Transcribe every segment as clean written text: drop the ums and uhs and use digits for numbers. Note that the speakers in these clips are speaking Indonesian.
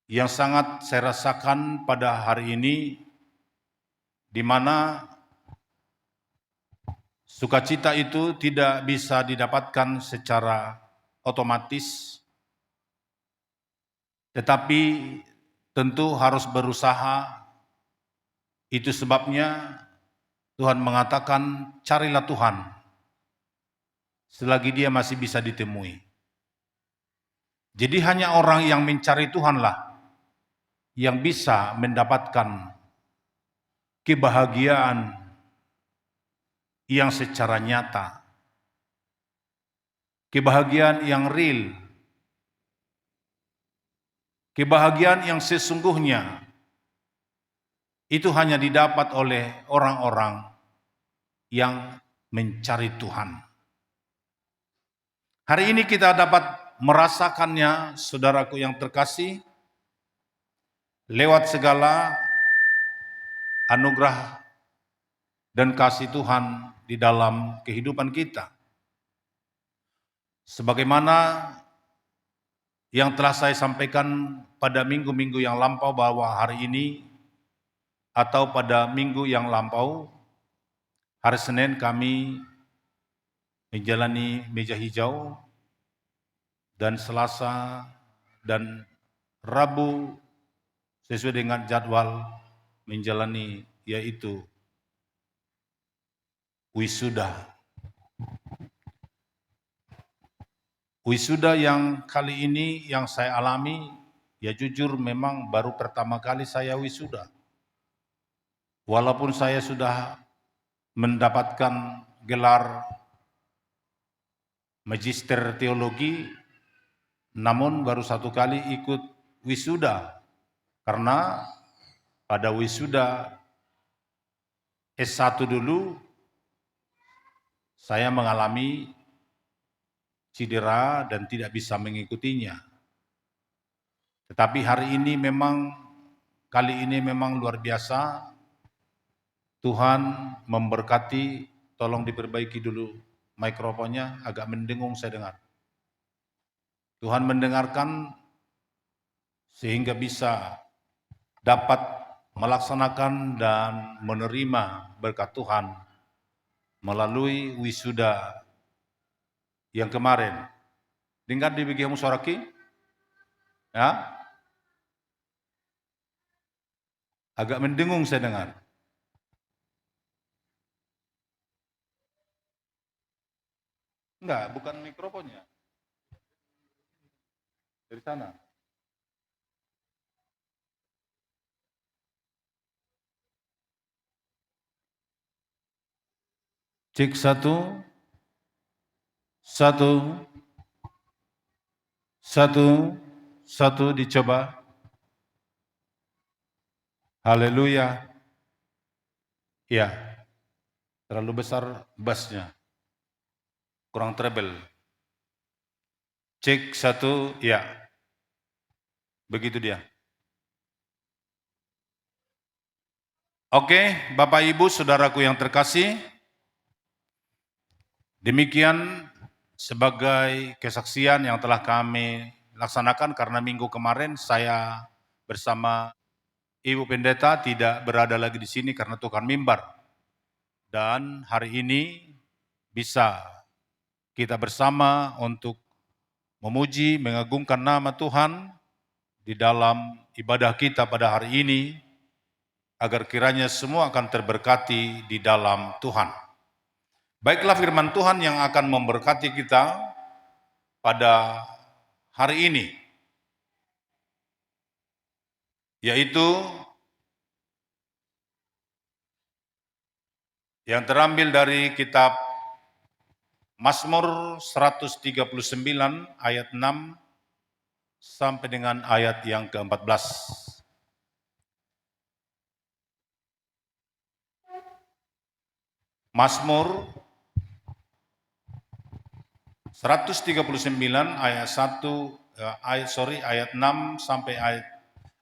yang sangat saya rasakan pada hari ini, di mana sukacita itu tidak bisa didapatkan secara otomatis, tetapi tentu harus berusaha. Itu sebabnya Tuhan mengatakan, carilah Tuhan selagi Dia masih bisa ditemui. Jadi hanya orang yang mencari Tuhanlah yang bisa mendapatkan kebahagiaan yang secara nyata, kebahagiaan yang real, kebahagiaan yang sesungguhnya. Itu hanya didapat oleh orang-orang yang mencari Tuhan. Hari ini kita dapat merasakannya, saudaraku yang terkasih, lewat segala anugerah dan kasih Tuhan di dalam kehidupan kita. Sebagaimana yang telah saya sampaikan pada minggu-minggu yang lampau, bahwa hari ini atau pada minggu yang lampau, hari Senin kami menjalani meja hijau, dan Selasa dan Rabu sesuai dengan jadwal menjalani, yaitu wisuda. Wisuda yang kali ini yang saya alami, ya jujur memang baru pertama kali saya wisuda. Walaupun saya sudah mendapatkan gelar magister teologi, namun baru satu kali ikut wisuda. Karena pada wisuda S1 dulu, saya mengalami cedera dan tidak bisa mengikutinya. Tetapi hari ini memang, kali ini memang luar biasa. Tuhan memberkati, tolong diperbaiki dulu mikrofonnya, agak mendengung saya dengar. Tuhan mendengarkan sehingga bisa dapat melaksanakan dan menerima berkat Tuhan melalui wisuda yang kemarin. Dengar di bagi musyawarah, ya? Agak mendengung saya dengar. Enggak, bukan mikrofonnya. Dari sana. Cek satu, satu dicoba. Haleluya. Ya, terlalu besar bassnya. Kurang treble. Cek satu, ya. Begitu dia. Oke, Bapak Ibu, saudaraku yang terkasih. Demikian sebagai kesaksian yang telah kami laksanakan, karena minggu kemarin saya bersama Ibu Pendeta tidak berada lagi di sini karena tukar mimbar. Dan hari ini bisa kita bersama untuk memuji, mengagungkan nama Tuhan di dalam ibadah kita pada hari ini, agar kiranya semua akan terberkati di dalam Tuhan. Baiklah firman Tuhan yang akan memberkati kita pada hari ini, yaitu yang terambil dari kitab Mazmur 139 ayat 6 sampai dengan ayat yang ke-14. Mazmur 139 ayat 6 sampai ayat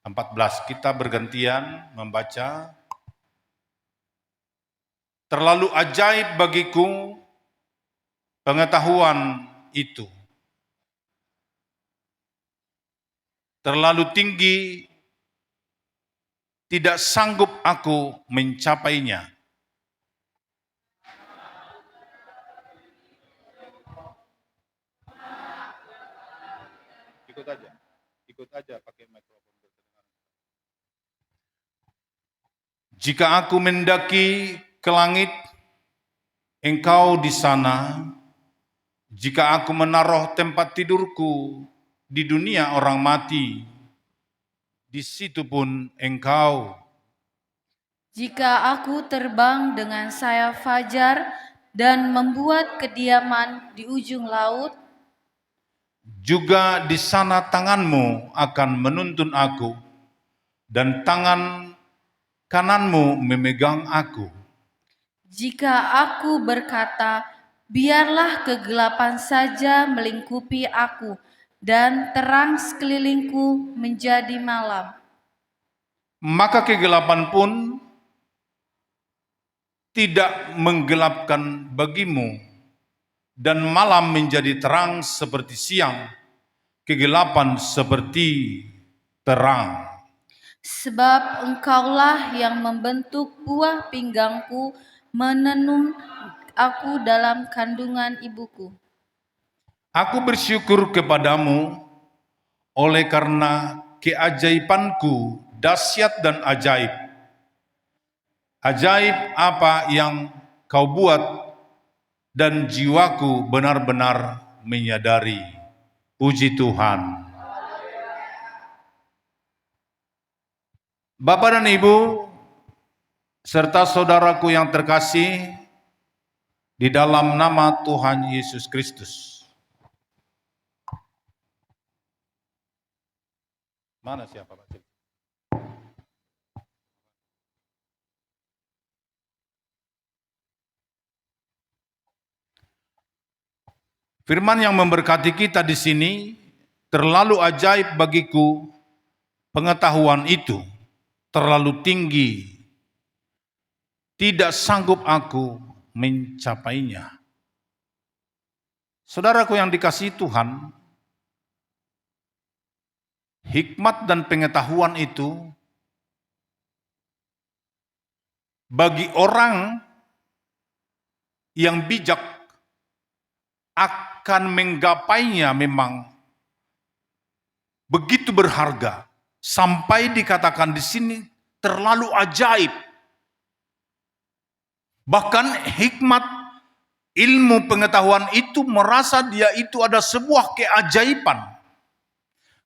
14. Kita bergantian membaca. Terlalu ajaib bagiku pengetahuan itu. terlalu tinggi, tidak sanggup aku mencapainya. Ikut aja pakai mikrofon. Jika aku mendaki ke langit, Engkau di sana. Jika aku menaruh tempat tidurku di dunia orang mati, di situ pun Engkau. Jika aku terbang dengan sayap fajar dan membuat kediaman di ujung laut, juga di sana tanganmu akan menuntun aku, dan tangan kananmu memegang aku. jika aku berkata, biarlah kegelapan saja melingkupi aku, dan terang sekelilingku menjadi malam, maka kegelapan pun tidak menggelapkan bagimu, dan malam menjadi terang seperti siang, kegelapan seperti terang. sebab Engkaulah yang membentuk buah pinggangku, menenun aku dalam kandungan ibuku. Aku bersyukur kepadamu oleh karena keajaibanku dahsyat dan ajaib. Ajaib apa yang kau buat, dan jiwaku benar-benar menyadari. Puji Tuhan. Bapak dan Ibu, serta saudaraku yang terkasih, di dalam nama Tuhan Yesus Kristus. Mana siapa Pak? Firman yang memberkati kita di sini, terlalu ajaib bagiku pengetahuan itu, terlalu tinggi, tidak sanggup aku mencapainya. Saudaraku yang dikasihi Tuhan, hikmat dan pengetahuan itu bagi orang yang bijak akan menggapainya memang begitu berharga, sampai dikatakan di sini terlalu ajaib. Bahkan hikmat, ilmu, pengetahuan itu merasa dia itu ada sebuah keajaiban.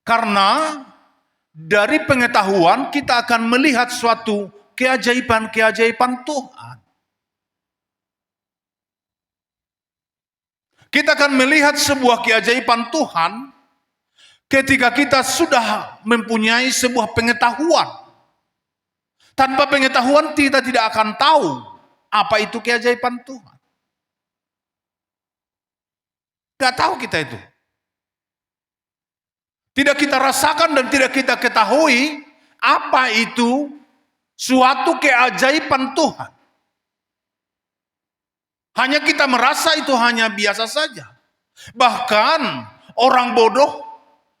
Karena dari pengetahuan kita akan melihat suatu keajaiban-keajaiban Tuhan. Kita akan melihat sebuah keajaiban Tuhan ketika kita sudah mempunyai sebuah pengetahuan. Tanpa pengetahuan kita tidak akan tahu apa itu keajaiban Tuhan. Tidak tahu kita itu. Tidak kita rasakan dan tidak kita ketahui apa itu suatu keajaiban Tuhan. Hanya kita merasa itu hanya biasa saja. Bahkan orang bodoh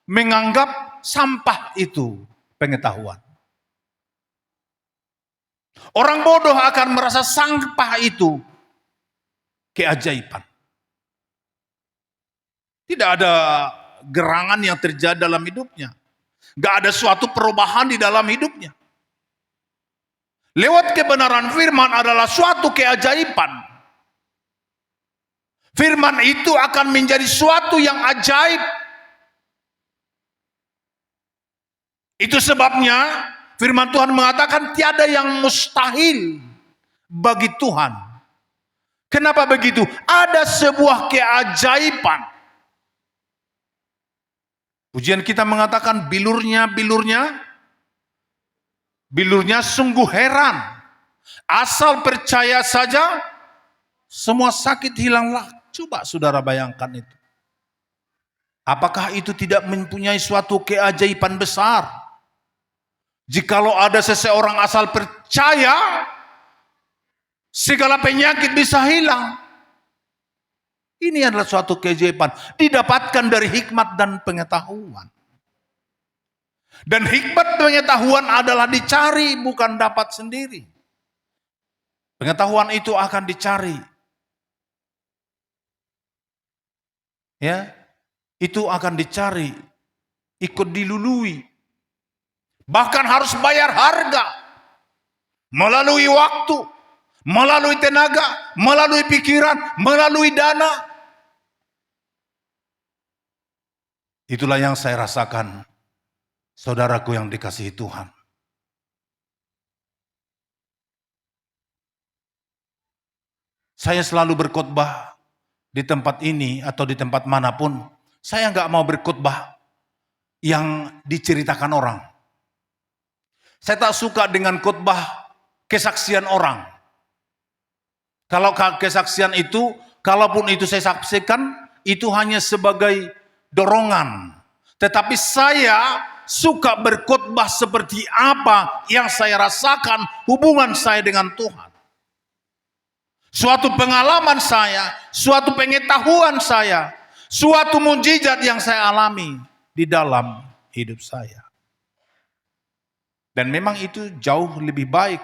menganggap sampah itu pengetahuan. Orang bodoh akan merasa sampah itu keajaiban. Tidak ada gerangan yang terjadi dalam hidupnya. Gak ada suatu perubahan di dalam hidupnya. Lewat kebenaran firman adalah suatu keajaiban. Firman itu akan menjadi suatu yang ajaib. Itu sebabnya firman Tuhan mengatakan tiada yang mustahil bagi Tuhan. Kenapa begitu? Ada sebuah keajaiban. Pujian kita mengatakan bilurnya sungguh heran. Asal percaya saja, semua sakit hilanglah. Coba saudara bayangkan itu. Apakah itu tidak mempunyai suatu keajaiban besar? Jikalau ada seseorang asal percaya, segala penyakit bisa hilang. Ini adalah suatu keajaiban, didapatkan dari hikmat dan pengetahuan. Dan hikmat pengetahuan adalah dicari, bukan dapat sendiri. Pengetahuan itu akan dicari. Ya, itu akan dicari, ikut dilului. Bahkan harus bayar harga. Melalui waktu, melalui tenaga, melalui pikiran, melalui dana. Itulah yang saya rasakan, saudaraku yang dikasihi Tuhan. Saya selalu berkhotbah di tempat ini atau di tempat manapun. Saya nggak mau berkhotbah yang diceritakan orang. Saya tak suka dengan khotbah kesaksian orang. Kalau kesaksian itu, kalaupun itu saya saksikan, itu hanya sebagai dorongan. Tetapi saya suka berkhotbah seperti apa yang saya rasakan hubungan saya dengan Tuhan. Suatu pengalaman saya, suatu pengetahuan saya, suatu mukjizat yang saya alami di dalam hidup saya. Dan memang itu jauh lebih baik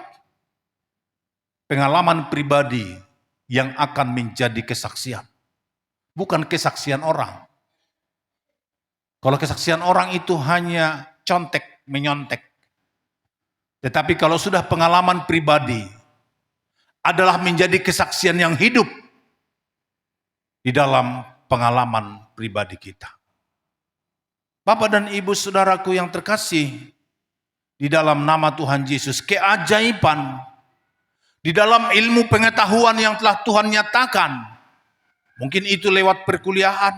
pengalaman pribadi yang akan menjadi kesaksian. Bukan kesaksian orang. Kalau kesaksian orang itu hanya contek, menyontek. Tetapi kalau sudah pengalaman pribadi, adalah menjadi kesaksian yang hidup di dalam pengalaman pribadi kita. Bapak dan Ibu saudaraku yang terkasih, di dalam nama Tuhan Yesus, keajaiban di dalam ilmu pengetahuan yang telah Tuhan nyatakan. Mungkin itu lewat perkuliahan,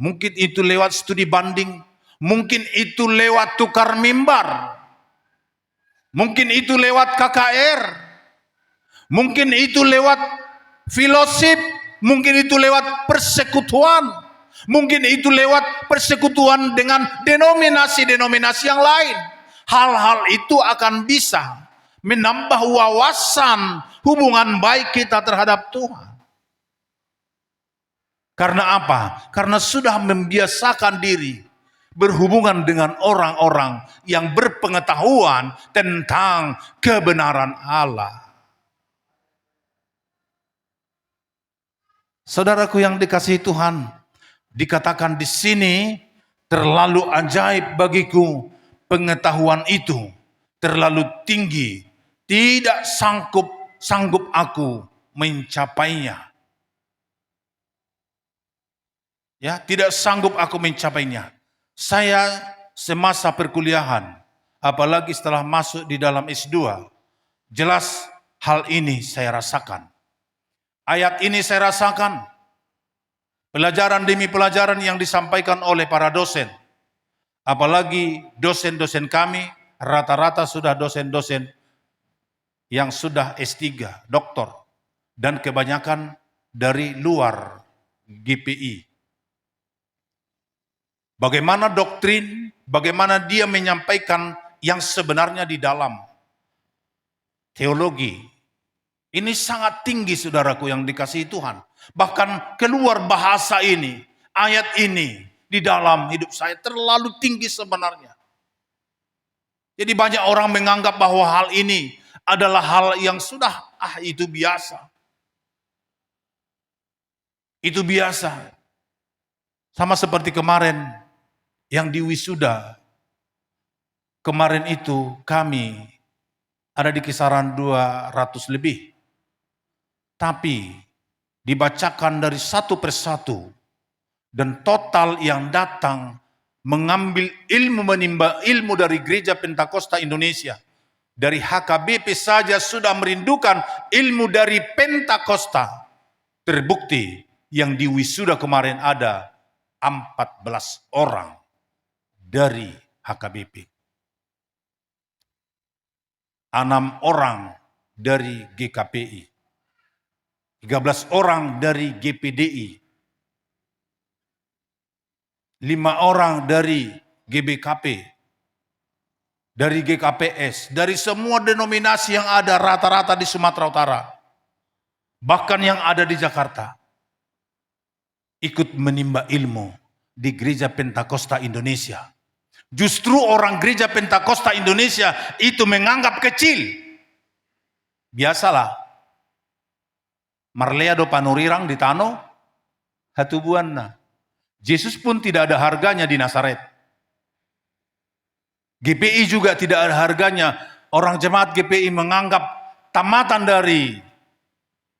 mungkin itu lewat studi banding, mungkin itu lewat tukar mimbar, mungkin itu lewat KKR, mungkin itu lewat fellowship, mungkin itu lewat persekutuan, mungkin itu lewat persekutuan dengan denominasi-denominasi yang lain. Hal-hal itu akan bisa menambah wawasan hubungan baik kita terhadap Tuhan. Karena apa? Karena sudah membiasakan diri berhubungan dengan orang-orang yang berpengetahuan tentang kebenaran Allah. Saudaraku yang dikasihi Tuhan, dikatakan di sini, terlalu ajaib bagiku pengetahuan itu, terlalu tinggi, tidak sanggup aku mencapainya. Ya, tidak sanggup aku mencapainya. Saya semasa perkuliahan, apalagi setelah masuk di dalam S2, jelas hal ini saya rasakan. Ayat ini saya rasakan. Pelajaran demi pelajaran yang disampaikan oleh para dosen. Apalagi dosen-dosen kami, rata-rata sudah dosen-dosen yang sudah S3, doktor. Dan kebanyakan dari luar GPI. Bagaimana doktrin, bagaimana dia menyampaikan yang sebenarnya di dalam teologi. Ini sangat tinggi saudaraku yang dikasihi Tuhan. Bahkan keluar bahasa ini, ayat ini di dalam hidup saya terlalu tinggi sebenarnya. Jadi banyak orang menganggap bahwa hal ini adalah hal yang sudah, itu biasa. Itu biasa. Sama seperti kemarin yang di wisuda. Kemarin itu kami ada di kisaran 200 lebih. Tapi dibacakan dari satu persatu. Dan total yang datang mengambil ilmu, menimba ilmu dari Gereja Pentakosta Indonesia. Dari HKBP saja sudah merindukan ilmu dari Pentakosta. Terbukti yang di wisuda kemarin ada 14 orang dari HKBP. 6 orang dari GKPI. 13 orang dari GPDI. 5 orang dari GBKP, dari GKPS, dari semua denominasi yang ada rata-rata di Sumatera Utara, bahkan yang ada di Jakarta, ikut menimba ilmu di Gereja Pentakosta Indonesia. Justru orang gereja Pentakosta Indonesia itu menganggap kecil. Biasalah. Marlea do panurirang di tano hatubuanna. Yesus pun tidak ada harganya di Nazaret. GPI juga tidak ada harganya. Orang jemaat GPI menganggap tamatan dari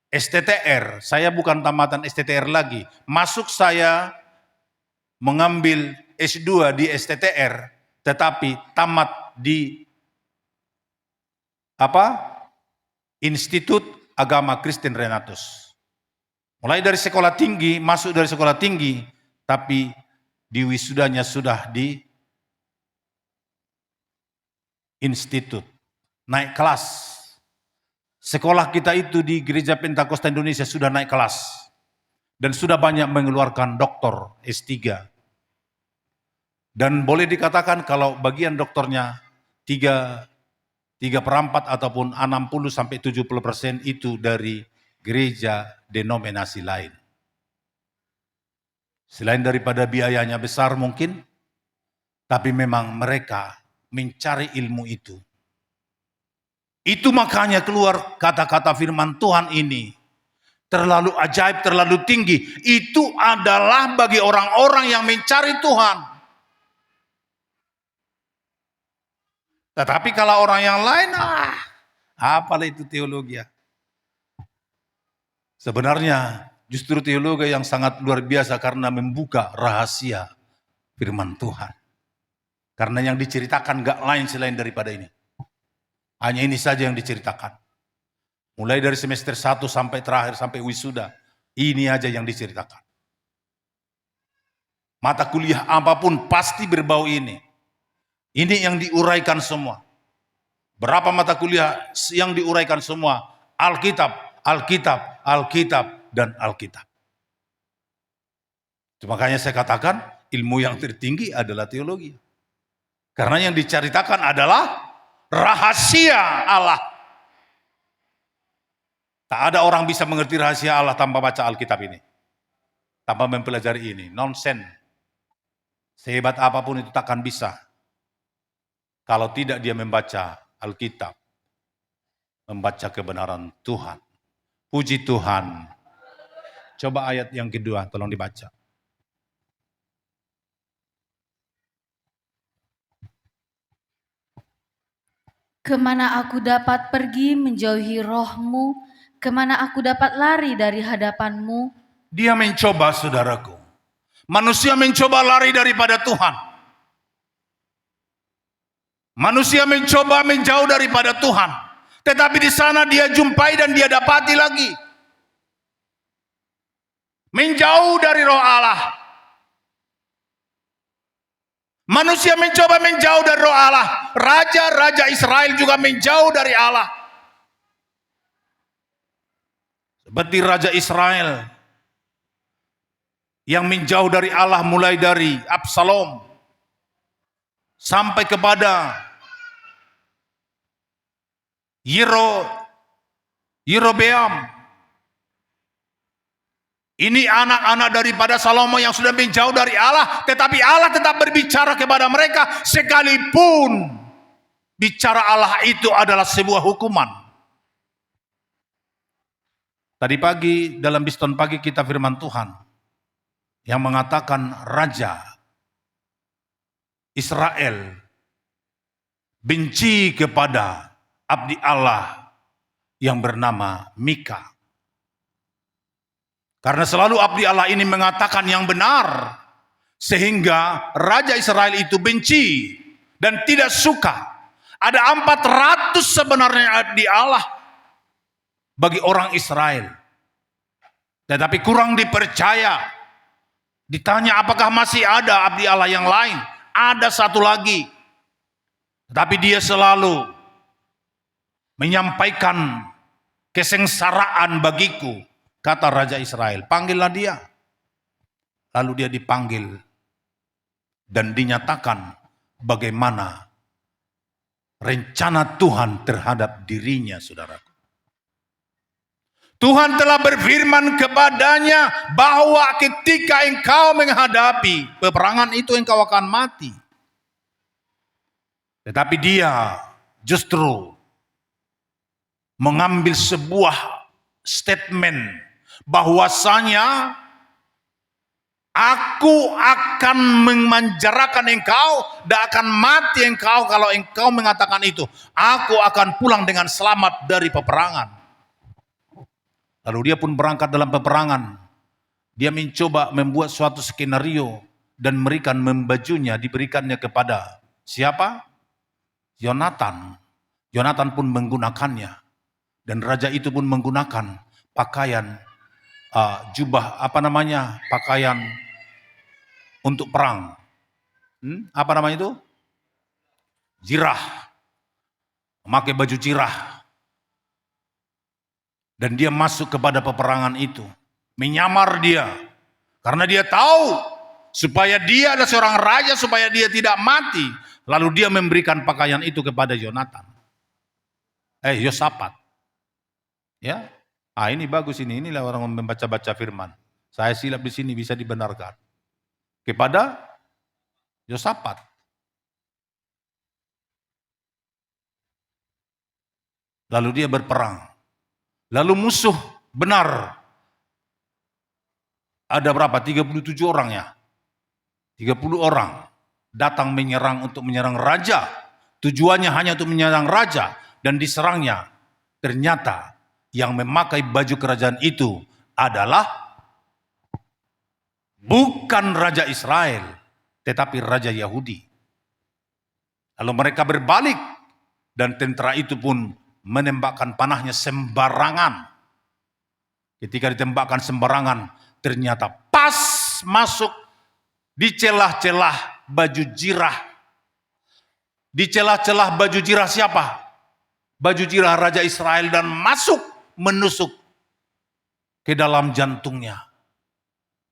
STTR. Saya bukan tamatan STTR lagi. Masuk saya mengambil S2 di STTR, tetapi tamat di Institut Agama Kristen Renatus. Mulai dari sekolah tinggi, masuk dari sekolah tinggi, tapi di wisudanya sudah di institut, naik kelas. Sekolah kita itu di Gereja Pentakosta Indonesia sudah naik kelas. Dan sudah banyak mengeluarkan doktor S3. Dan boleh dikatakan kalau bagian doktornya 3/4 ataupun 60-70% itu dari gereja denominasi lain. Selain daripada biayanya besar mungkin, tapi memang mereka mencari ilmu itu. Itu makanya keluar kata-kata firman Tuhan ini. Terlalu ajaib, terlalu tinggi. Itu adalah bagi orang-orang yang mencari Tuhan. Tetapi kalau orang yang lain, apalah itu teologi ya. Sebenarnya justru teologi yang sangat luar biasa karena membuka rahasia firman Tuhan. Karena yang diceritakan gak lain selain daripada ini. Hanya ini saja yang diceritakan. Mulai dari semester 1 sampai terakhir, sampai wisuda. Ini aja yang diceritakan. Mata kuliah apapun pasti berbau ini. Ini yang diuraikan semua. Berapa mata kuliah yang diuraikan semua? Alkitab, Alkitab, Alkitab, dan Alkitab. Makanya saya katakan ilmu yang tertinggi adalah teologi. Karena yang diceritakan adalah rahasia Allah. Tak ada orang bisa mengerti rahasia Allah tanpa baca Alkitab ini. Tanpa mempelajari ini. Nonsen. Sehebat apapun itu takkan bisa. Kalau tidak dia membaca Alkitab. Membaca kebenaran Tuhan. Puji Tuhan. Coba ayat yang kedua, tolong dibaca. Kemana aku dapat pergi menjauhi roh-Mu? Kemana aku dapat lari dari hadapan-Mu? Dia mencoba, saudaraku. Manusia mencoba lari daripada Tuhan. Manusia mencoba menjauh daripada Tuhan. Tetapi di sana dia jumpai dan dia dapati lagi. Menjauh dari roh Allah. Manusia mencoba menjauh dari roh Allah. Raja-raja Israel juga menjauh dari Allah. Seperti Raja Israel yang menjauh dari Allah mulai dari Absalom sampai kepada Yerobeam. Ini anak-anak daripada Salomo yang sudah menjauh dari Allah, tetapi Allah tetap berbicara kepada mereka sekalipun bicara Allah itu adalah sebuah hukuman. Tadi pagi dalam Biston Pagi kita firman Tuhan yang mengatakan Raja Israel benci kepada abdi Allah yang bernama Mika. Karena selalu abdi Allah ini mengatakan yang benar. Sehingga Raja Israel itu benci dan tidak suka. Ada 400 sebenarnya abdi Allah bagi orang Israel. Tetapi kurang dipercaya. Ditanya apakah masih ada abdi Allah yang lain? Ada satu lagi. Tetapi dia selalu menyampaikan kesengsaraan bagiku. Kata Raja Israel, panggillah dia. Lalu dia dipanggil. Dan dinyatakan bagaimana rencana Tuhan terhadap dirinya, saudaraku. Tuhan telah berfirman kepadanya bahwa ketika engkau menghadapi peperangan itu engkau akan mati. Tetapi dia justru mengambil sebuah statement bahwasanya aku akan memenjarakan engkau dan akan mati engkau kalau engkau mengatakan itu. Aku akan pulang dengan selamat dari peperangan. Lalu dia pun berangkat dalam peperangan. Dia mencoba membuat suatu skenario dan diberikannya kepada siapa? Yonatan. Yonatan pun menggunakannya. Dan raja itu pun menggunakan pakaian jubah, pakaian untuk perang. Apa namanya itu? Jirah. Memakai baju jirah. Dan dia masuk kepada peperangan itu. Menyamar dia. Karena dia tahu supaya dia adalah seorang raja, supaya dia tidak mati. Lalu dia memberikan pakaian itu kepada Yonatan. Yosafat. Ya. Ini bagus ini. Inilah orang membaca-baca firman. Saya silap di sini bisa dibenarkan. Kepada Yosafat. Lalu dia berperang. Lalu musuh benar. Ada berapa? 37 orang ya. 30 orang datang menyerang untuk menyerang raja. Tujuannya hanya untuk menyerang raja. Dan diserangnya. Ternyata yang memakai baju kerajaan itu adalah bukan raja Israel, tetapi raja Yahudi. Lalu mereka berbalik dan tentara itu pun menembakkan panahnya sembarangan. Ketika ditembakkan sembarangan, ternyata pas masuk di celah-celah baju jirah. Di celah-celah baju jirah siapa? Baju jirah raja Israel dan menusuk ke dalam jantungnya.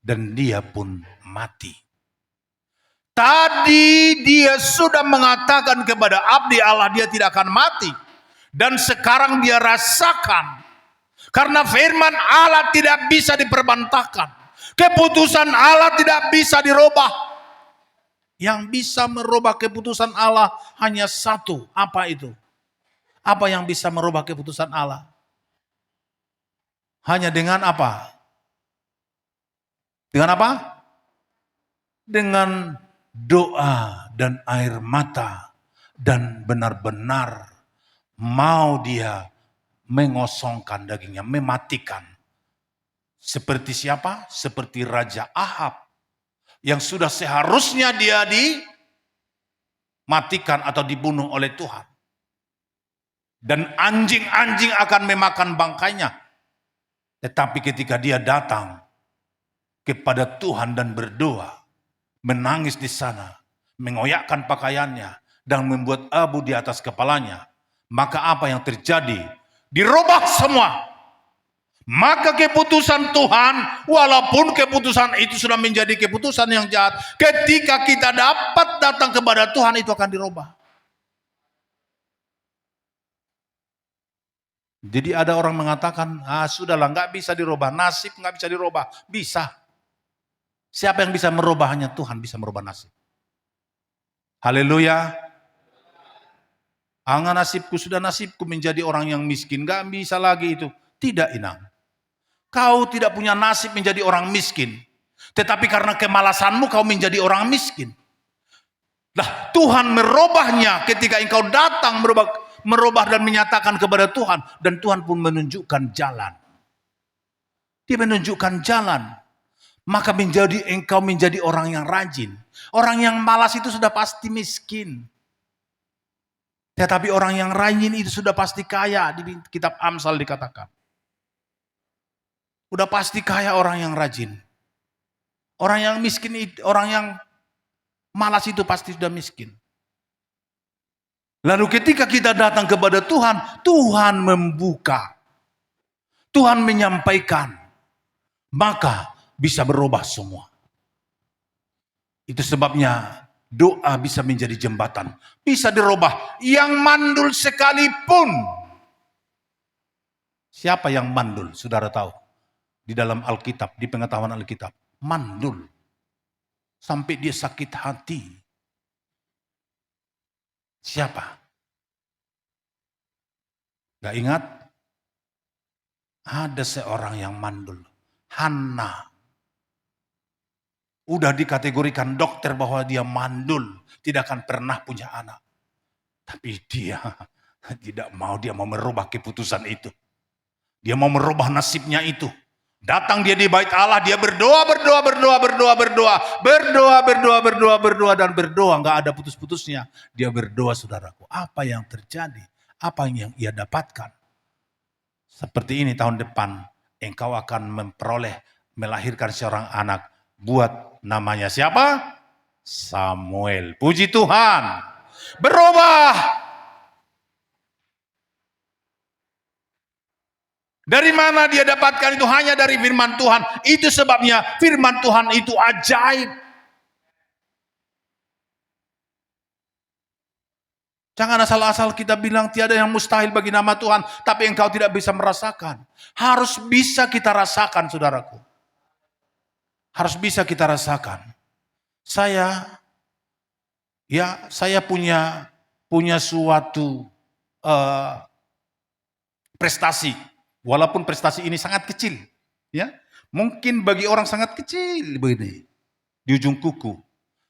Dan dia pun mati. Tadi dia sudah mengatakan kepada abdi Allah dia tidak akan mati. Dan sekarang dia rasakan. Karena firman Allah tidak bisa diperbantahkan. Keputusan Allah tidak bisa dirubah. Yang bisa merubah keputusan Allah hanya satu. Apa itu? Apa yang bisa merubah keputusan Allah? Hanya dengan apa? Dengan apa? Dengan doa dan air mata. Dan benar-benar mau dia mengosongkan dagingnya, mematikan. Seperti siapa? Seperti Raja Ahab. Yang sudah seharusnya dia dimatikan atau dibunuh oleh Tuhan. Dan anjing-anjing akan memakan bangkainya. Tetapi ketika dia datang kepada Tuhan dan berdoa, menangis di sana, mengoyakkan pakaiannya, dan membuat abu di atas kepalanya, maka apa yang terjadi? Dirubah semua. Maka keputusan Tuhan, walaupun keputusan itu sudah menjadi keputusan yang jahat, ketika kita dapat datang kepada Tuhan, itu akan dirubah. Jadi ada orang mengatakan, sudahlah nggak bisa dirubah, nasib nggak bisa dirubah. Bisa. Siapa yang bisa merubah? Hanya Tuhan bisa merubah nasib. Haleluya. Nasibku sudah nasibku menjadi orang yang miskin. Nggak bisa lagi itu. Tidak, Inang. Kau tidak punya nasib menjadi orang miskin. Tetapi karena kemalasanmu kau menjadi orang miskin. Nah, Tuhan merubahnya ketika engkau datang merubah dan menyatakan kepada Tuhan. Dan Tuhan pun menunjukkan jalan. Dia menunjukkan jalan. Maka engkau menjadi orang yang rajin. Orang yang malas itu sudah pasti miskin. Tetapi orang yang rajin itu sudah pasti kaya. Di kitab Amsal dikatakan. Udah pasti kaya orang yang rajin. Orang yang miskin, orang yang malas itu pasti sudah miskin. Lalu ketika kita datang kepada Tuhan, Tuhan membuka. Tuhan menyampaikan. Maka bisa berubah semua. Itu sebabnya doa bisa menjadi jembatan. Bisa dirubah. Yang mandul sekalipun. Siapa yang mandul? Saudara tahu. Di dalam Alkitab, di pengetahuan Alkitab. Mandul. Sampai dia sakit hati. Siapa? Gak ingat? Ada seorang yang mandul. Hana. Udah dikategorikan dokter bahwa dia mandul. Tidak akan pernah punya anak. Tapi dia tidak mau, dia mau merubah keputusan itu. Dia mau merubah nasibnya itu. Datang dia di bait Allah, dia berdoa, dan berdoa, nggak ada putus-putusnya. Dia berdoa, saudaraku, apa yang terjadi? Apa yang ia dapatkan? Seperti ini tahun depan, engkau akan melahirkan seorang anak, buat namanya siapa? Samuel. Puji Tuhan. Berubah. Dari mana dia dapatkan itu? Hanya dari firman Tuhan. Itu sebabnya firman Tuhan itu ajaib. Jangan asal-asal kita bilang tiada yang mustahil bagi nama Tuhan, tapi engkau tidak bisa merasakan. Harus bisa kita rasakan, saudaraku. Harus bisa kita rasakan. Saya punya suatu prestasi. Walaupun prestasi ini sangat kecil, ya, mungkin bagi orang sangat kecil begini di ujung kuku,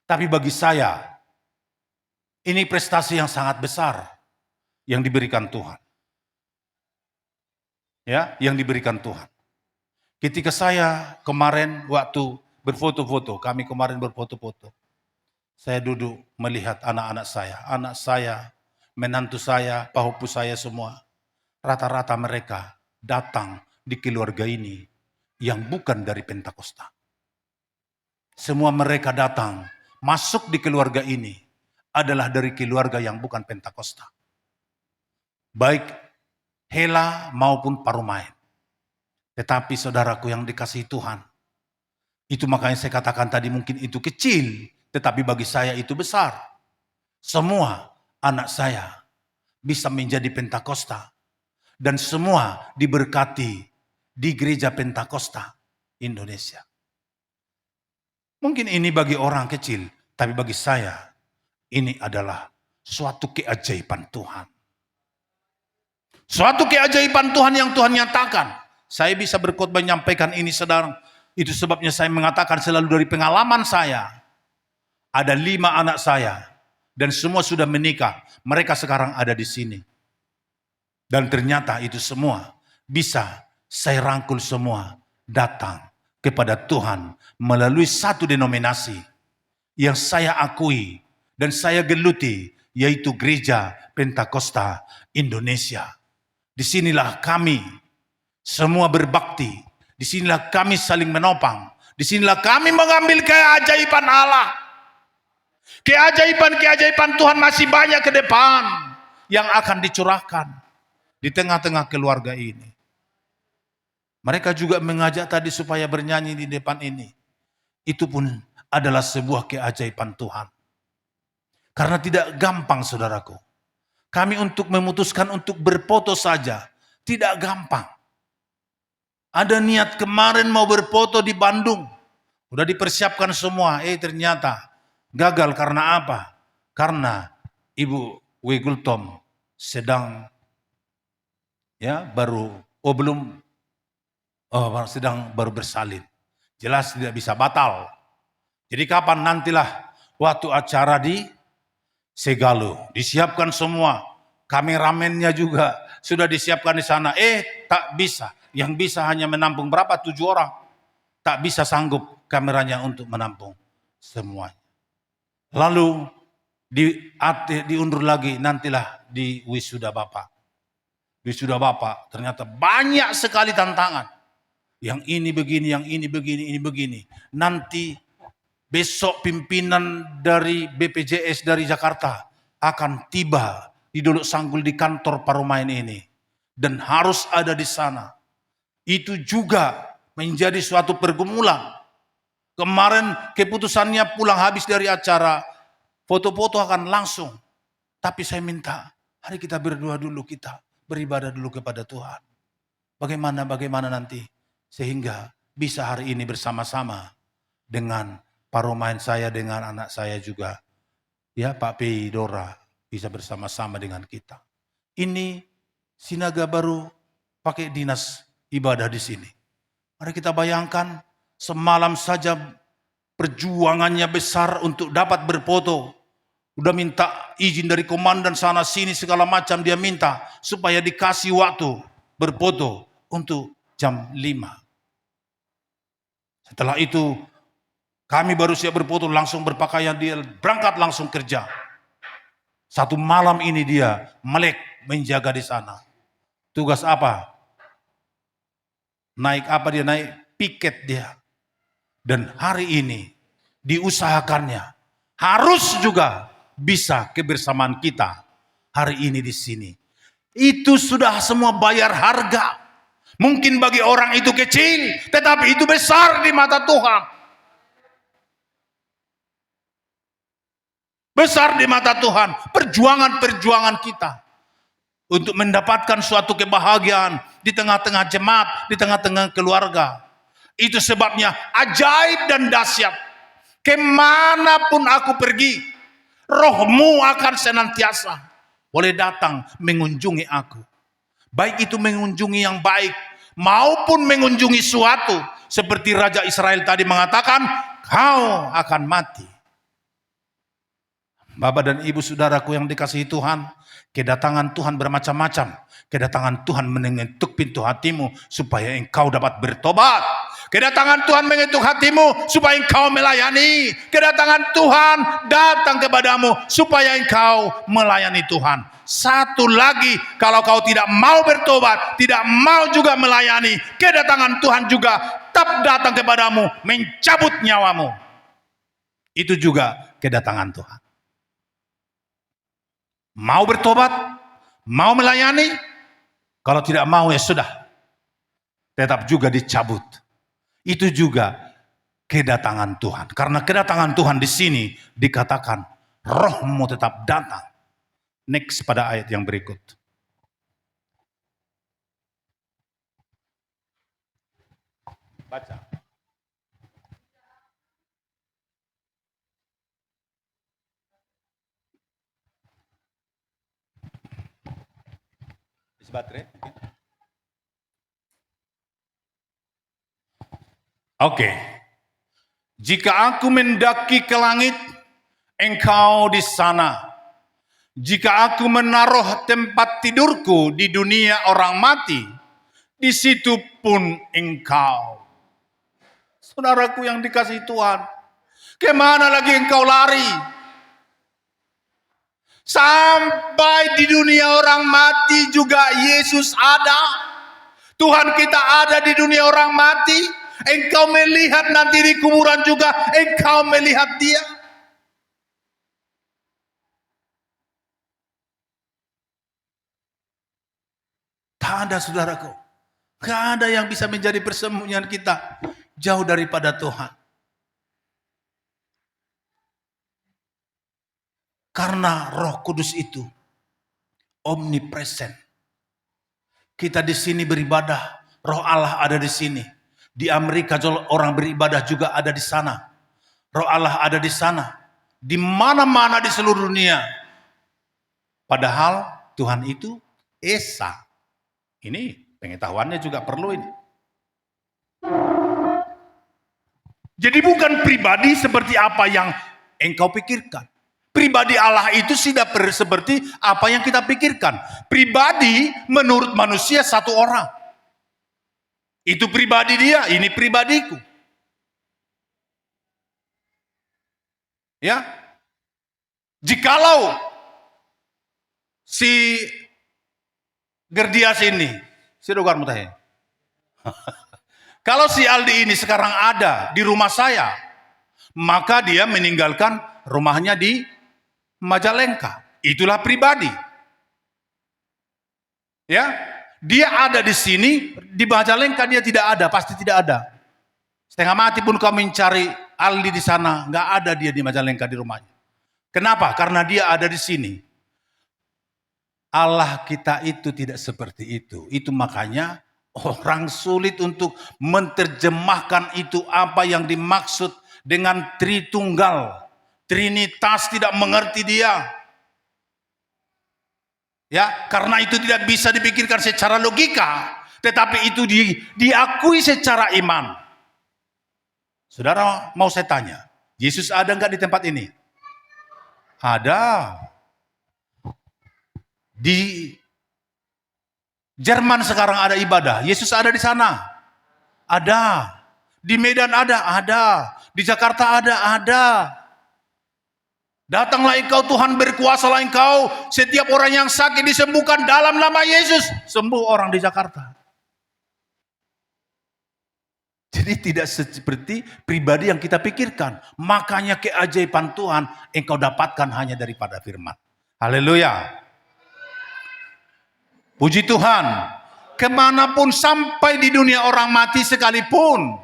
tapi bagi saya ini prestasi yang sangat besar yang diberikan Tuhan, ya, yang diberikan Tuhan. Ketika saya kemarin waktu berfoto-foto, kami kemarin berfoto-foto, saya duduk melihat anak saya, menantu saya, pahupu saya semua, rata-rata mereka datang di keluarga ini yang bukan dari Pentakosta. Semua mereka datang, masuk di keluarga ini adalah dari keluarga yang bukan Pentakosta. Baik Hela maupun Parumain. Tetapi saudaraku yang dikasihi Tuhan, itu makanya saya katakan tadi mungkin itu kecil, tetapi bagi saya itu besar. Semua anak saya bisa menjadi Pentakosta. Dan semua diberkati di gereja Pentakosta Indonesia. Mungkin ini bagi orang kecil, tapi bagi saya ini adalah suatu keajaiban Tuhan. Suatu keajaiban Tuhan yang Tuhan nyatakan. Saya bisa berkhotbah menyampaikan ini, saudara. Itu sebabnya saya mengatakan selalu dari pengalaman saya. Ada 5 anak saya dan semua sudah menikah. Mereka sekarang ada di sini. Dan ternyata itu semua bisa saya rangkul semua datang kepada Tuhan melalui satu denominasi yang saya akui dan saya geluti, yaitu Gereja Pentakosta Indonesia. Disinilah kami semua berbakti, disinilah kami saling menopang, disinilah kami mengambil keajaiban Allah. Keajaiban Tuhan masih banyak ke depan yang akan dicurahkan di tengah-tengah keluarga ini. Mereka juga mengajak tadi supaya bernyanyi di depan ini. Itu pun adalah sebuah keajaiban Tuhan. Karena tidak gampang, saudaraku. Kami untuk memutuskan untuk berfoto saja, tidak gampang. Ada niat kemarin mau berfoto di Bandung. Udah dipersiapkan semua, ternyata gagal. Karena apa? Karena Ibu Wigultom sedang sedang baru bersalin. Jelas tidak bisa batal. Jadi kapan? Nantilah waktu acara di Segalo. Disiapkan semua. Kameramennya juga sudah disiapkan di sana. Tak bisa. Yang bisa hanya menampung berapa? 7 orang. Tak bisa sanggup kameranya untuk menampung semuanya. Lalu diundur lagi, nantilah di wisuda Bapak. Wisuda Bapak ternyata banyak sekali tantangan. Yang ini begini, yang ini begini, ini begini. Nanti besok pimpinan dari BPJS dari Jakarta akan tiba di Dolok Sanggul di kantor Parumain ini. Dan harus ada di sana. Itu juga menjadi suatu pergumulan. Kemarin keputusannya pulang habis dari acara, foto-foto akan langsung. Tapi saya minta, hari kita berdoa dulu, kita beribadah dulu kepada Tuhan. Bagaimana nanti sehingga bisa hari ini bersama-sama dengan Parumain saya, dengan anak saya juga, ya Pak P. Dora, bisa bersama-sama dengan kita. Ini Sinaga baru pakai dinas ibadah di sini. Mari kita bayangkan, semalam saja perjuangannya besar untuk dapat berfoto. Udah minta izin dari komandan sana sini segala macam, dia minta supaya dikasih waktu berfoto untuk jam 5. Setelah itu kami baru siap berfoto, langsung berpakaian, dia berangkat langsung kerja. Satu malam ini dia melek menjaga di sana. Tugas apa? Naik apa dia? Naik piket dia. Dan hari ini diusahakannya harus juga bisa kebersamaan kita hari ini di sini. Itu sudah semua bayar harga. Mungkin bagi orang itu kecil, tetapi itu besar di mata Tuhan. Besar di mata Tuhan, perjuangan-perjuangan kita untuk mendapatkan suatu kebahagiaan di tengah-tengah jemaat, di tengah-tengah keluarga. Itu sebabnya ajaib dan dahsyat. Kemanapun aku pergi, Roh-Mu akan senantiasa boleh datang mengunjungi aku. Baik itu mengunjungi yang baik, maupun mengunjungi suatu. Seperti Raja Israel tadi mengatakan, kau akan mati. Bapak dan Ibu saudaraku yang dikasihi Tuhan, kedatangan Tuhan bermacam-macam. Kedatangan Tuhan mengetuk pintu hatimu supaya engkau dapat bertobat. Kedatangan Tuhan mengetuk hatimu supaya engkau melayani. Kedatangan Tuhan datang kepadamu supaya engkau melayani Tuhan. Satu lagi, kalau kau tidak mau bertobat, tidak mau juga melayani, kedatangan Tuhan juga tetap datang kepadamu, mencabut nyawamu. Itu juga kedatangan Tuhan. Mau bertobat, mau melayani, kalau tidak mau ya sudah, tetap juga dicabut. Itu juga kedatangan Tuhan. Karena kedatangan Tuhan di sini dikatakan Roh-Mu tetap datang. Next pada ayat yang berikut. Baca. Baterai. Oke. Jika aku mendaki ke langit, engkau di sana. Jika aku menaruh tempat tidurku di dunia orang mati, di situ pun engkau. Saudaraku yang dikasihi Tuhan, kemana lagi engkau lari? Sampai di dunia orang mati juga Yesus ada. Tuhan kita ada di dunia orang mati. Engkau melihat nanti di kuburan juga, engkau melihat Dia. Tak ada saudaraku. Tak ada yang bisa menjadi persembunyian kita jauh daripada Tuhan. Karena Roh Kudus itu omnipresent. Kita di sini beribadah, Roh Allah ada di sini. Di Amerika orang beribadah juga ada di sana. Roh Allah ada di sana. Di mana-mana di seluruh dunia. Padahal Tuhan itu Esa. Ini pengetahuannya juga perlu ini. Jadi bukan pribadi seperti apa yang engkau pikirkan. Pribadi Allah itu tidak seperti apa yang kita pikirkan. Pribadi menurut manusia satu orang. Itu pribadi dia, ini pribadiku. Ya. Jikalau si Gerdias ini, si Dogar Mutahe. Kalau si Aldi ini sekarang ada di rumah saya, maka dia meninggalkan rumahnya di Majalengka. Itulah pribadi. Ya, dia ada di sini, di Majalengka dia tidak ada, pasti tidak ada. Setengah mati pun kau mencari Aldi di sana, nggak ada dia di Majalengka di rumahnya. Kenapa? Karena dia ada di sini. Allah kita itu tidak seperti itu. Itu makanya orang sulit untuk menerjemahkan itu apa yang dimaksud dengan Tritunggal. Trinitas tidak mengerti dia. Ya, karena itu tidak bisa dipikirkan secara logika, tetapi itu diakui secara iman. Saudara, mau saya tanya, Yesus ada nggak di tempat ini? Ada. Di Jerman sekarang ada ibadah, Yesus ada di sana. Ada. Di Medan ada. Di Jakarta ada. Datanglah engkau, Tuhan berkuasalah engkau. Setiap orang yang sakit disembuhkan dalam nama Yesus. Sembuh orang di Jakarta. Jadi tidak seperti pribadi yang kita pikirkan. Makanya keajaiban Tuhan engkau dapatkan hanya daripada firman. Haleluya. Puji Tuhan. Kemanapun sampai di dunia orang mati sekalipun,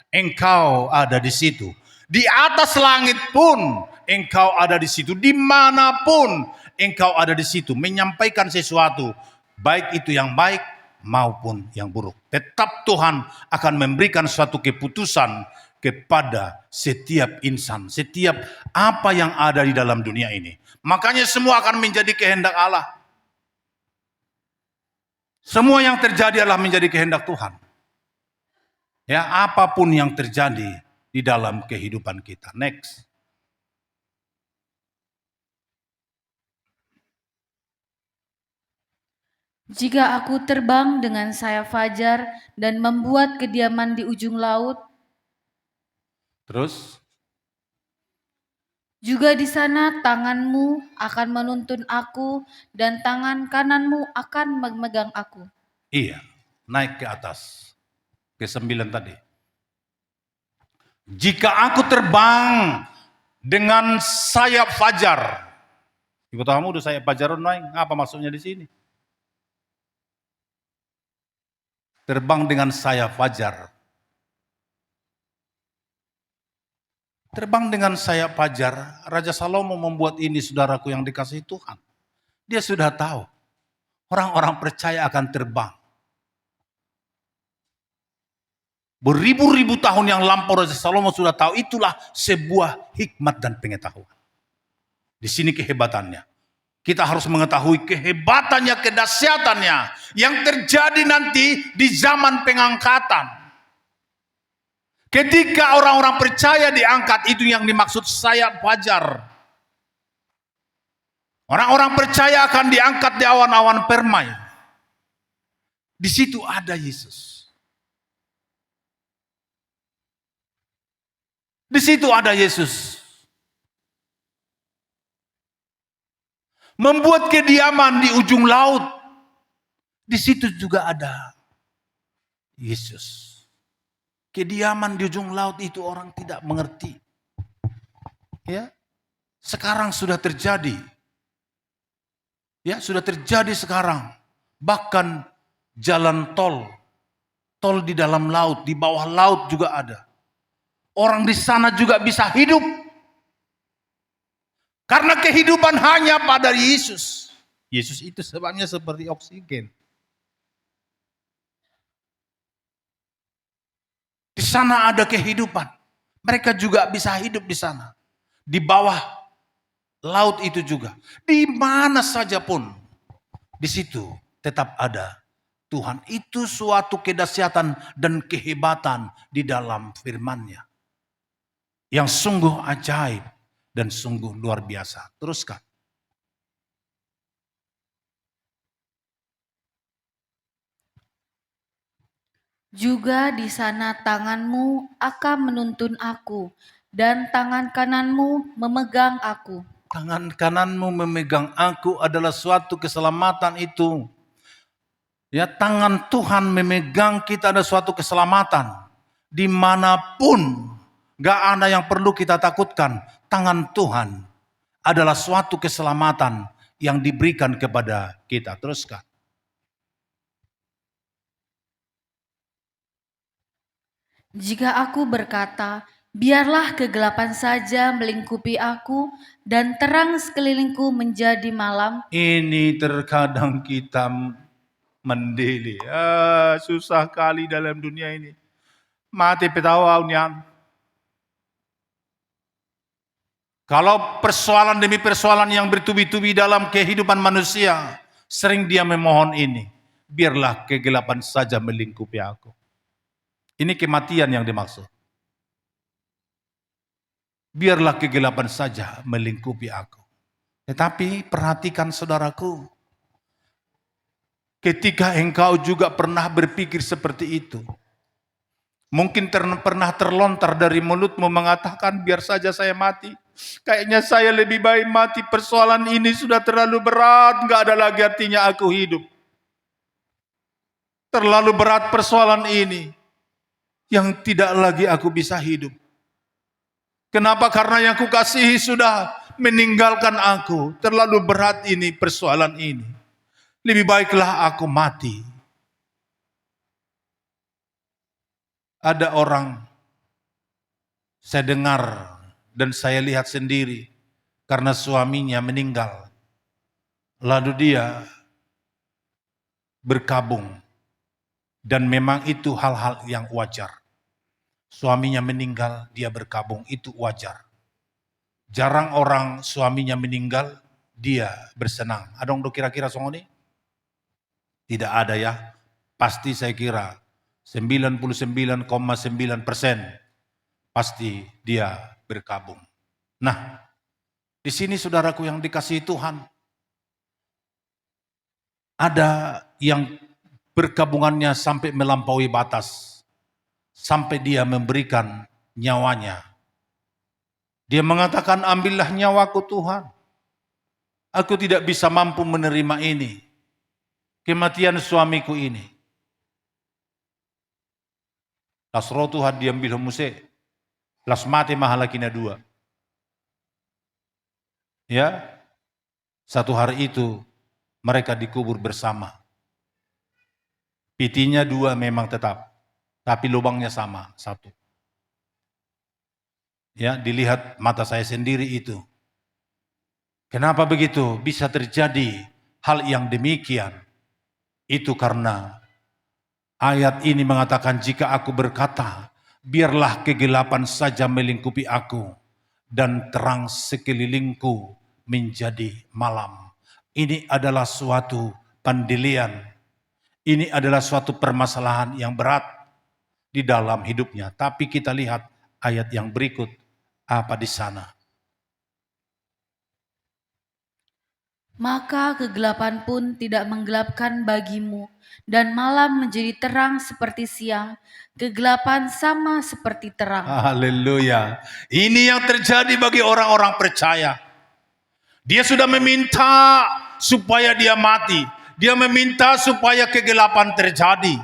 engkau ada di situ. Di atas langit pun engkau ada di situ. Dimanapun engkau ada di situ. Menyampaikan sesuatu. Baik itu yang baik maupun yang buruk. Tetap Tuhan akan memberikan suatu keputusan kepada setiap insan. Setiap apa yang ada di dalam dunia ini. Makanya semua akan menjadi kehendak Allah. Semua yang terjadi adalah menjadi kehendak Tuhan. Ya, apapun yang terjadi di dalam kehidupan kita. Next. Jika aku terbang dengan sayap fajar dan membuat kediaman di ujung laut, Terus, juga di sana tanganmu akan menuntun aku dan tangan kananmu akan memegang aku. iya, naik ke atas. Ke-9 tadi. Jika aku terbang dengan sayap fajar. Ibu tahu udah sayap fajar naik, apa maksudnya di sini? Terbang dengan sayap fajar. Terbang dengan sayap fajar, Raja Salomo membuat ini, saudaraku yang dikasihi Tuhan. Dia sudah tahu, orang-orang percaya akan terbang. Beribu-ribu tahun yang lampau Raja Salomo sudah tahu, itulah sebuah hikmat dan pengetahuan. Di sini kehebatannya. Kita harus mengetahui kehebatannya, kedahsyatannya yang terjadi nanti di zaman pengangkatan. Ketika orang-orang percaya diangkat, itu yang dimaksud sayap fajar. Orang-orang percaya akan diangkat di awan-awan permai. Di situ ada Yesus. Di situ ada Yesus. Membuat kediaman di ujung laut. Di situ juga ada Yesus. Kediaman di ujung laut itu orang tidak mengerti. Ya. Sekarang sudah terjadi. Ya, sudah terjadi sekarang. Bahkan jalan tol di dalam laut, di bawah laut juga ada. Orang di sana juga bisa hidup. Karena kehidupan hanya pada Yesus. Yesus itu sebabnya seperti oksigen. Di sana ada kehidupan. Mereka juga bisa hidup di sana. Di bawah laut itu juga. Di mana saja pun. Di situ tetap ada Tuhan. Itu suatu kedahsyatan dan kehebatan di dalam firman-Nya. Yang sungguh ajaib dan sungguh luar biasa. Teruskan. Juga di sana tanganmu akan menuntun aku dan tangan kananmu memegang aku. Tangan kananmu memegang aku adalah suatu keselamatan itu. Ya, tangan Tuhan memegang kita ada suatu keselamatan. Dimanapun, gak ada yang perlu kita takutkan. Tangan Tuhan adalah suatu keselamatan yang diberikan kepada kita. Teruskan. Jika aku berkata, biarlah kegelapan saja melingkupi aku dan terang sekelilingku menjadi malam. Ini terkadang kita mendeli. Susah kali dalam dunia ini. Mati petawa unian. Kalau persoalan demi persoalan yang bertubi-tubi dalam kehidupan manusia, Sering dia memohon ini, biarlah kegelapan saja melingkupi aku. Ini kematian yang dimaksud. Biarlah kegelapan saja melingkupi aku. Tetapi perhatikan saudaraku, ketika engkau juga pernah berpikir seperti itu, mungkin pernah terlontar dari mulutmu mengatakan, biar saja saya mati. Kayaknya saya lebih baik mati, persoalan ini sudah terlalu berat, gak ada lagi artinya aku hidup. Terlalu berat persoalan ini, yang tidak lagi aku bisa hidup. Kenapa? Karena yang kukasihi sudah meninggalkan aku. Terlalu berat ini persoalan ini. Lebih baiklah aku mati. Ada orang, saya dengar dan saya lihat sendiri, karena suaminya meninggal. Lalu dia berkabung. Dan memang itu hal-hal yang wajar. Suaminya meninggal, dia berkabung, itu wajar. Jarang orang suaminya meninggal, dia bersenang. Ada yang kira-kira songoni? Tidak ada ya. Pasti saya kira 99,9% pasti dia berkabung. Nah, di sini saudaraku yang dikasihi Tuhan, ada yang berkabungannya sampai melampaui batas, sampai dia memberikan nyawanya. Dia mengatakan, ambillah nyawaku Tuhan. Aku tidak bisa mampu menerima ini. Kematian suamiku ini. Las roh Tuhan diambil homuse. Las mati mahalakina dua. Ya, satu hari itu mereka dikubur bersama. Pitinya dua memang tetap, tapi lubangnya sama, satu. Ya, dilihat mata saya sendiri itu. Kenapa begitu? Bisa terjadi hal yang demikian. Itu karena ayat ini mengatakan, jika aku berkata, biarlah kegelapan saja melingkupi aku, dan terang sekelilingku menjadi malam. Ini adalah suatu pendilian. Ini adalah suatu permasalahan yang berat di dalam hidupnya. Tapi kita lihat ayat yang berikut, apa di sana. Maka kegelapan pun tidak menggelapkan bagimu, dan malam menjadi terang seperti siang, kegelapan sama seperti terang. Haleluya. Ini yang terjadi bagi orang-orang percaya. Dia sudah meminta supaya dia mati. Dia meminta supaya kegelapan terjadi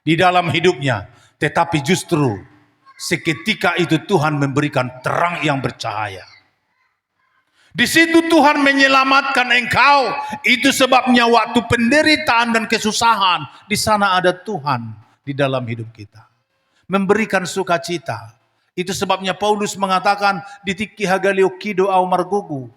di dalam hidupnya. Tetapi justru seketika itu Tuhan memberikan terang yang bercahaya. Di situ Tuhan menyelamatkan engkau. Itu sebabnya waktu penderitaan dan kesusahan, di sana ada Tuhan di dalam hidup kita. Memberikan sukacita. Itu sebabnya Paulus mengatakan, ditiki hagaliokido au margugu.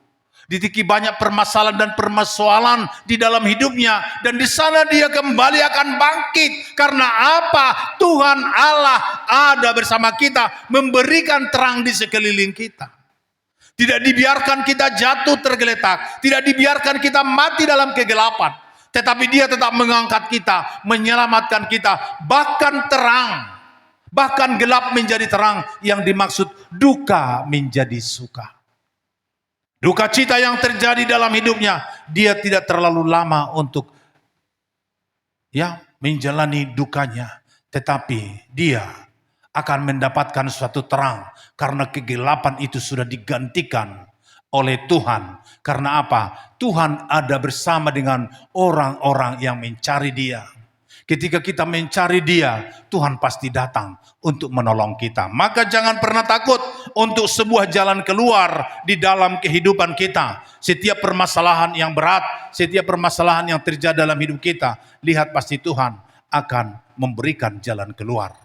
Ditiki banyak permasalahan dan permasalahan di dalam hidupnya. Dan di sana dia kembali akan bangkit. Karena apa? Tuhan Allah ada bersama kita. Memberikan terang di sekeliling kita. Tidak dibiarkan kita jatuh tergeletak. Tidak dibiarkan kita mati dalam kegelapan. Tetapi dia tetap mengangkat kita. Menyelamatkan kita. Bahkan terang. Bahkan gelap menjadi terang. Yang dimaksud duka menjadi suka. Duka cita yang terjadi dalam hidupnya, dia tidak terlalu lama untuk menjalani dukanya, tetapi dia akan mendapatkan suatu terang karena kegelapan itu sudah digantikan oleh Tuhan. Karena apa? Tuhan ada bersama dengan orang-orang yang mencari Dia. Ketika kita mencari Dia, Tuhan pasti datang untuk menolong kita. Maka jangan pernah takut untuk sebuah jalan keluar di dalam kehidupan kita. Setiap permasalahan yang berat, setiap permasalahan yang terjadi dalam hidup kita, lihat pasti Tuhan akan memberikan jalan keluar.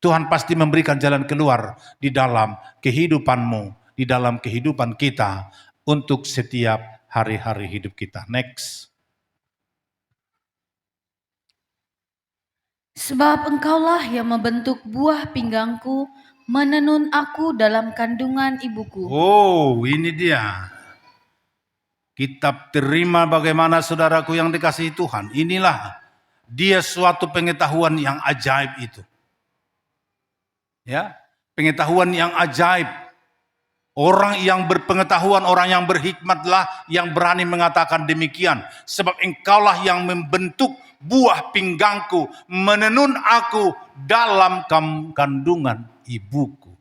Tuhan pasti memberikan jalan keluar di dalam kehidupanmu, di dalam kehidupan kita, untuk setiap hari-hari hidup kita. Next. Sebab engkaulah yang membentuk buah pinggangku, menenun aku dalam kandungan ibuku. Oh, ini dia. Kita terima bagaimana saudaraku yang dikasihi Tuhan. Inilah dia suatu pengetahuan yang ajaib itu. Ya, pengetahuan yang ajaib. Orang yang berpengetahuan, orang yang berhikmatlah yang berani mengatakan demikian. Sebab engkaulah yang membentuk buah pinggangku, menenun aku dalam kandungan ibuku.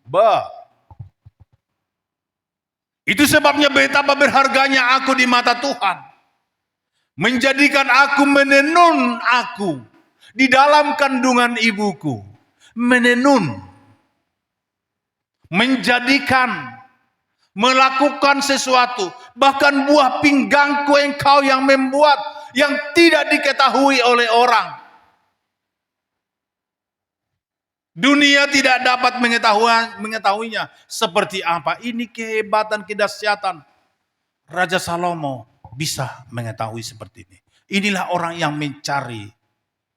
Itu sebabnya betapa berharganya aku di mata Tuhan. Menjadikan aku, menenun aku di dalam kandungan ibuku. Menenun. Menjadikan, melakukan sesuatu. Bahkan buah pinggangku engkau yang membuat, yang tidak diketahui oleh orang. Dunia tidak dapat mengetahuinya. Seperti apa? Ini kehebatan, kedahsyatan. Raja Salomo bisa mengetahui seperti ini. Inilah orang yang mencari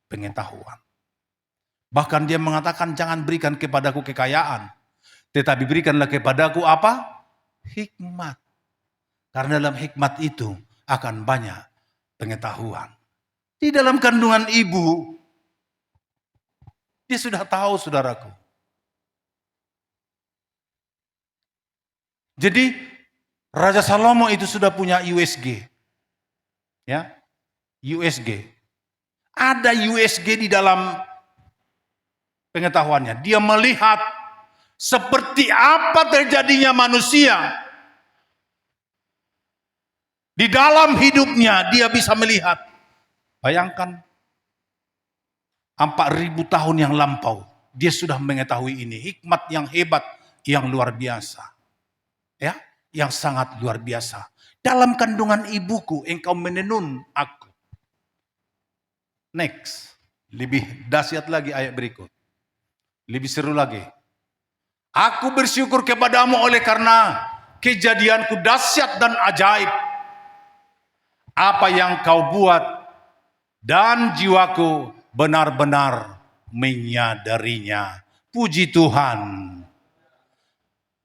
pengetahuan. Bahkan dia mengatakan, jangan berikan kepadaku kekayaan, tetapi berikanlah kepadaku apa? Hikmat. Karena dalam hikmat itu akan banyak pengetahuan. Di dalam kandungan ibu, dia sudah tahu, saudaraku. Jadi Raja Salomo itu sudah punya USG. Ya, USG. Ada USG di dalam pengetahuannya. Dia melihat seperti apa terjadinya manusia. Di dalam hidupnya dia bisa melihat. Bayangkan 4.000 tahun yang lampau. Dia sudah mengetahui ini. Hikmat yang hebat, yang luar biasa. Ya, yang sangat luar biasa. Dalam kandungan ibuku engkau menenun aku. Next. Lebih dahsyat lagi ayat berikut. Lebih seru lagi. Aku bersyukur kepadamu oleh karena kejadianku dahsyat dan ajaib. Apa yang kau buat dan jiwaku benar-benar menyadarinya. Puji Tuhan.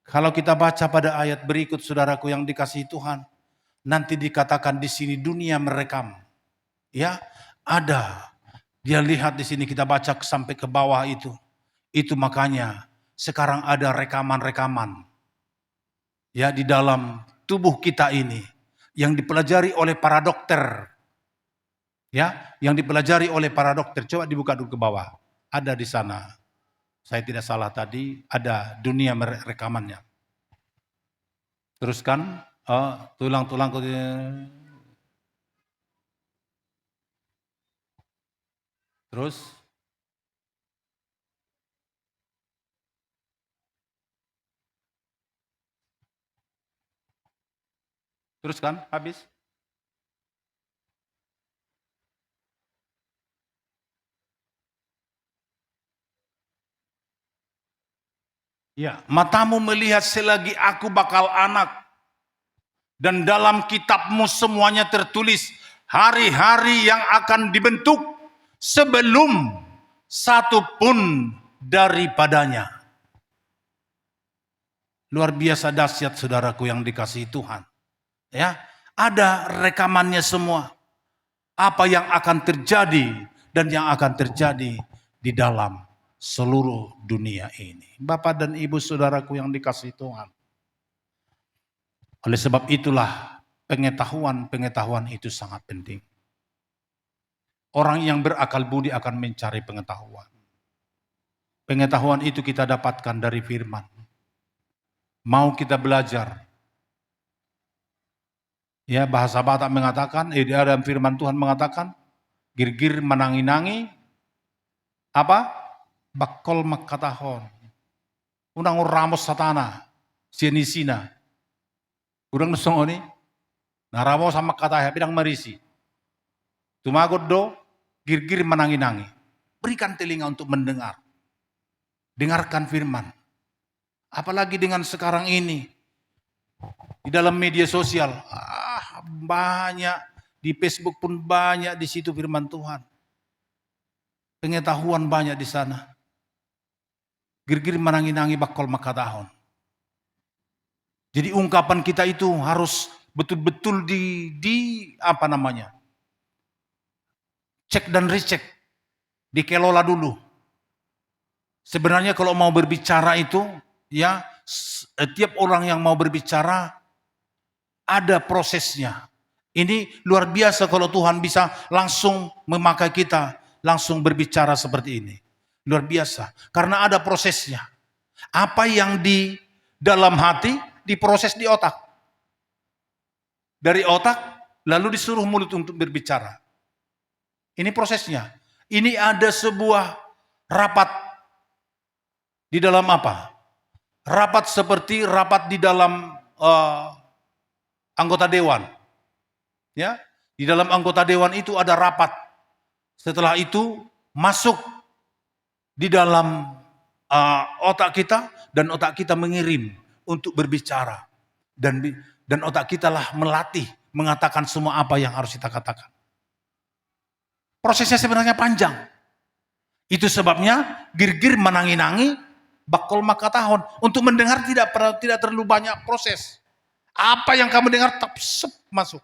Kalau kita baca pada ayat berikut, saudaraku yang dikasihi Tuhan, nanti dikatakan di sini dunia merekam. Ya, ada. Dia lihat di sini, kita baca sampai ke bawah itu. Itu makanya sekarang ada rekaman-rekaman. Ya, di dalam tubuh kita ini yang dipelajari oleh para dokter. Ya, yang dipelajari oleh para dokter. Coba dibuka dulu ke bawah. Ada di sana. Saya tidak salah tadi, ada dunia rekamannya. Teruskan, tulang-tulang. Terus. Teruskan, habis. Ya, matamu melihat selagi aku bakal anak. Dan dalam kitabmu semuanya tertulis hari-hari yang akan dibentuk sebelum satu pun daripadanya. Luar biasa dahsyat, saudaraku yang dikasihi Tuhan. Ya, ada rekamannya semua. Apa yang akan terjadi dan yang akan terjadi di dalam seluruh dunia ini. Bapak dan Ibu saudaraku yang dikasihi Tuhan. Oleh sebab itulah pengetahuan itu sangat penting. Orang yang berakal budi akan mencari pengetahuan. Pengetahuan itu kita dapatkan dari firman. Mau kita belajar. Ya, bahasa Batak mengatakan, dalam firman Tuhan mengatakan, girgir menangi-nangi, apa? Bakol makatahon. Unang ramos satana, sienisina. Urang nusong oni, naramo sama katanya, bidang marisi. Tumagot do, girgir menangi-nangi. Berikan telinga untuk mendengar. Dengarkan firman. Apalagi dengan sekarang ini. Di dalam media sosial, banyak. Di Facebook pun banyak di situ firman Tuhan. Pengetahuan banyak di sana. Girgir menangi-nangi bakal makatahon. Jadi ungkapan kita itu harus betul-betul apa namanya, cek dan recheck, dikelola dulu. Sebenarnya kalau mau berbicara itu, ya setiap orang yang mau berbicara ada prosesnya. Ini luar biasa kalau Tuhan bisa langsung memakai kita, langsung berbicara seperti ini. Luar biasa, karena ada prosesnya. Apa yang di dalam hati diproses di otak. Dari otak lalu disuruh mulut untuk berbicara. Ini prosesnya. Ini ada sebuah rapat di dalam apa? Rapat seperti rapat di dalam anggota dewan. Ya, di dalam anggota dewan itu ada rapat. Setelah itu masuk di dalam otak kita, dan otak kita mengirim untuk berbicara, dan otak kita lah melatih mengatakan semua apa yang harus kita katakan. Prosesnya sebenarnya panjang. Itu sebabnya gir-gir menangi-nangi bakul makatahon. Untuk mendengar tidak terlalu banyak proses. Apa yang kamu dengar masuk.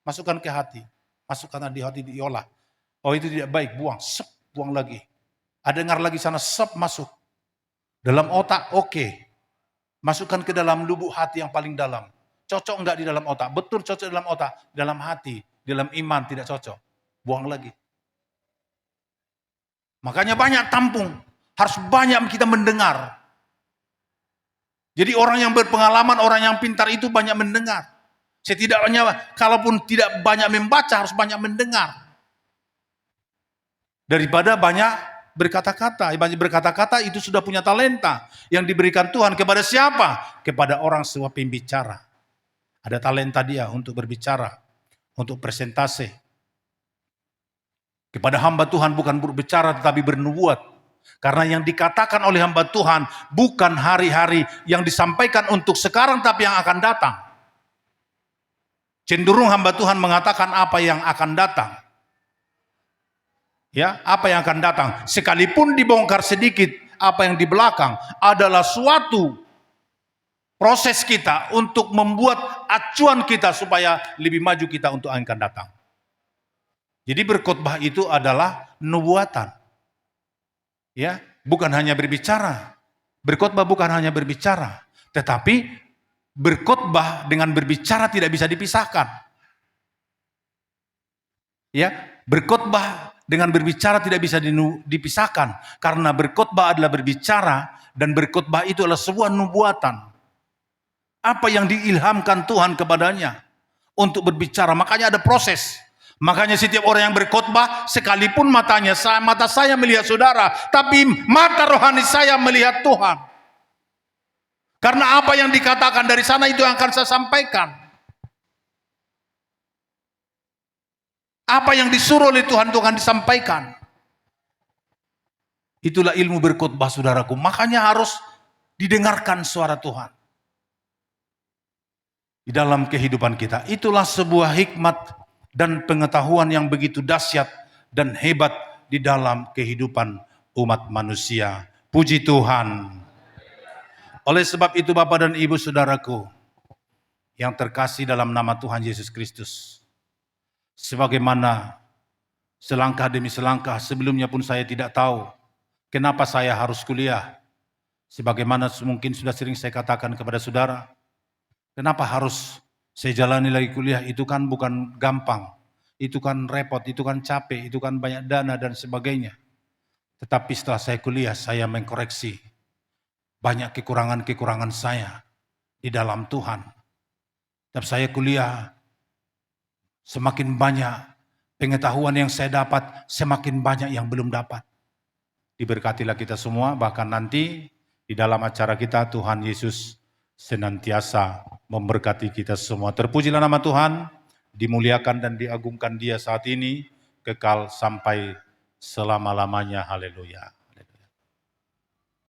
Masukkan ke hati. Masukkan di hati, diolah. Oh itu tidak baik, buang. Buang lagi. Ada dengar lagi sana, masuk. Dalam otak, oke. Masukkan ke dalam lubuk hati yang paling dalam. Cocok enggak di dalam otak? Betul cocok di dalam otak. Dalam hati, dalam iman tidak cocok. Buang lagi. Makanya banyak tampung. Harus banyak kita mendengar. Jadi orang yang berpengalaman, orang yang pintar itu banyak mendengar. Setidaknya kalaupun tidak banyak membaca, harus banyak mendengar. Daripada banyak berkata-kata. Banyak berkata-kata itu sudah punya talenta. Yang diberikan Tuhan kepada siapa? Kepada orang semua pembicara. Ada talenta dia untuk berbicara. Untuk presentase. Kepada hamba Tuhan bukan berbicara tetapi bernubuat. Karena yang dikatakan oleh hamba Tuhan bukan hari-hari yang disampaikan untuk sekarang tapi yang akan datang. Cenderung hamba Tuhan mengatakan apa yang akan datang. Ya, apa yang akan datang. Sekalipun dibongkar sedikit apa yang di belakang adalah suatu proses kita untuk membuat acuan kita supaya lebih maju kita untuk yang akan datang. Jadi berkhotbah itu adalah nubuatan. Ya, bukan hanya berbicara. Berkhotbah bukan hanya berbicara, tetapi berkhotbah dengan berbicara tidak bisa dipisahkan. Ya, berkhotbah dengan berbicara tidak bisa dipisahkan karena berkhotbah adalah berbicara dan berkhotbah itu adalah sebuah nubuatan. Apa yang diilhamkan Tuhan kepadanya untuk berbicara, makanya ada proses. Makanya setiap orang yang berkhotbah, sekalipun mata saya melihat saudara, tapi mata rohani saya melihat Tuhan. Karena apa yang dikatakan dari sana itu yang akan saya sampaikan. Apa yang disuruh oleh Tuhan itu akan disampaikan. Itulah ilmu berkhotbah saudaraku. Makanya harus didengarkan suara Tuhan. Di dalam kehidupan kita. Itulah sebuah hikmat dan pengetahuan yang begitu dahsyat dan hebat di dalam kehidupan umat manusia. Puji Tuhan. Oleh sebab itu Bapak dan Ibu saudaraku yang terkasih dalam nama Tuhan Yesus Kristus. Sebagaimana selangkah demi selangkah sebelumnya pun saya tidak tahu kenapa saya harus kuliah. Sebagaimana mungkin sudah sering saya katakan kepada saudara, kenapa harus saya jalani lagi kuliah? Itu kan bukan gampang, itu kan repot, itu kan capek, itu kan banyak dana dan sebagainya. Tetapi setelah saya kuliah, saya mengkoreksi banyak kekurangan-kekurangan saya di dalam Tuhan. Dan saya kuliah, semakin banyak pengetahuan yang saya dapat, semakin banyak yang belum dapat. Diberkatilah kita semua, bahkan nanti di dalam acara kita Tuhan Yesus senantiasa memberkati kita semua. Terpujilah nama Tuhan, dimuliakan dan diagungkan Dia saat ini, kekal sampai selama-lamanya. Haleluya.